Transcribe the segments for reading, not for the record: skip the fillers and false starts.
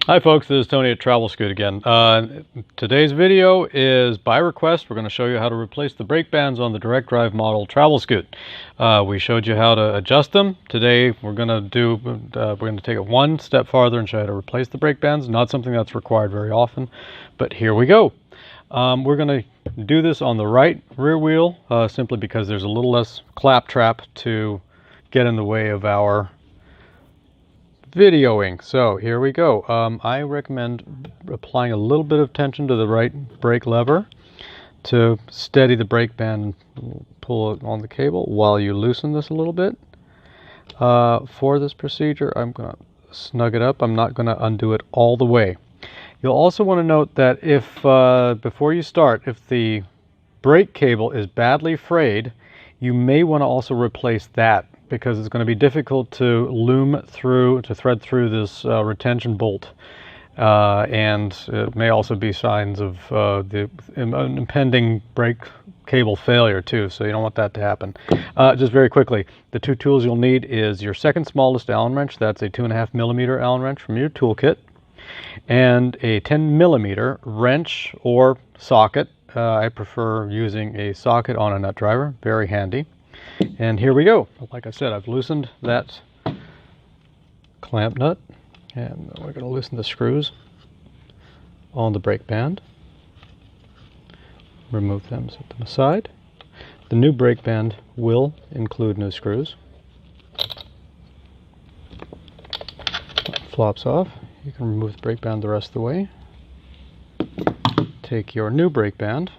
Hi folks, this is Tony at TravelScoot again. Today's video is by request. We're going to show you how to replace the brake bands on the direct drive model TravelScoot. We showed you how to adjust them. Today we're going to take it one step farther and show you how to replace the brake bands. Not something that's required very often, but here we go. We're going to do this on the right rear wheel simply because there's a little less claptrap to get in the way of our videoing. So here we go. I recommend applying a little bit of tension to the right brake lever to steady the brake band and pull it on the cable while you loosen this a little bit. For this procedure, I'm going to snug it up. I'm not going to undo it all the way. You'll also want to note that if before you start, if the brake cable is badly frayed, you may want to also replace that, because it's going to be difficult to thread through this retention bolt. And it may also be signs of the impending brake cable failure too, so you don't want that to happen. Just very quickly, the two tools you'll need is your second smallest Allen wrench. That's a 2.5 millimeter Allen wrench from your toolkit, and a 10 millimeter wrench or socket. I prefer using a socket on a nut driver, very handy. And here we go. Like I said, I've loosened that clamp nut, and we're going to loosen the screws on the brake band. Remove them, set them aside. The new brake band will include new screws. Flops off. You can remove the brake band the rest of the way. Take your new brake band.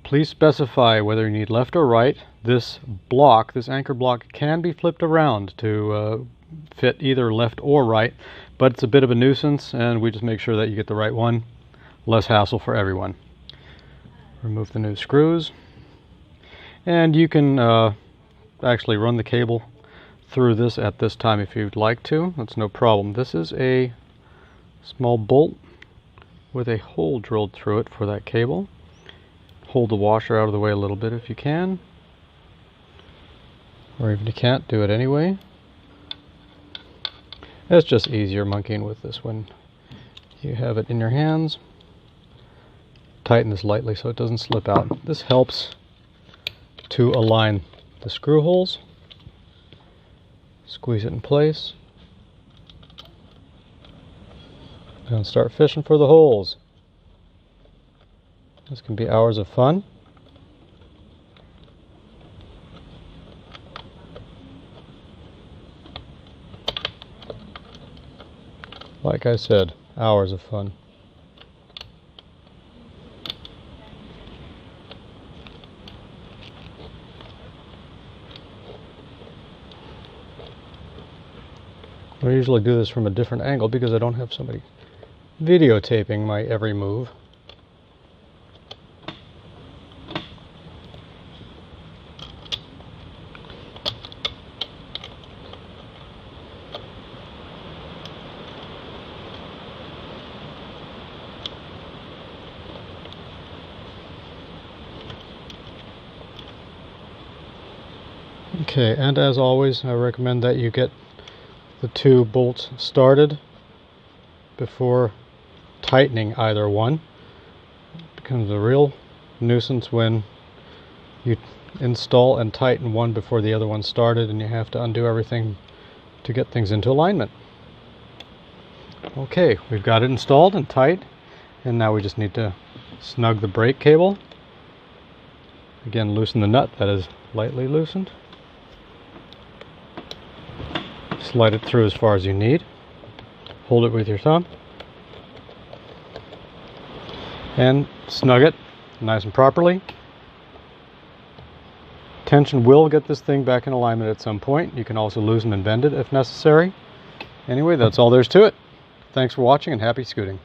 Please specify whether you need left or right. This anchor block, can be flipped around to fit either left or right, but it's a bit of a nuisance, and we just make sure that you get the right one. Less hassle for everyone. Remove the new screws, and you can actually run the cable through this at this time if you'd like to. That's no problem. This is a small bolt with a hole drilled through it for that cable. Hold the washer out of the way a little bit if you can, or even if you can't, do it anyway. It's just easier monkeying with this when you have it in your hands. Tighten this lightly so it doesn't slip out. This helps to align the screw holes. Squeeze it in place and start fishing for the holes. This can be hours of fun. Like I said, hours of fun. I usually do this from a different angle because I don't have somebody videotaping my every move. Okay, and as always, I recommend that you get the two bolts started before tightening either one. It becomes a real nuisance when you install and tighten one before the other one started, and you have to undo everything to get things into alignment. Okay, we've got it installed and tight, and now we just need to snug the brake cable. Again, loosen the nut that is lightly loosened. Slide it through as far as you need. Hold it with your thumb and snug it nice and properly. Tension will get this thing back in alignment at some point. You can also loosen and bend it if necessary. Anyway, that's all there's to it. Thanks for watching, and happy scooting.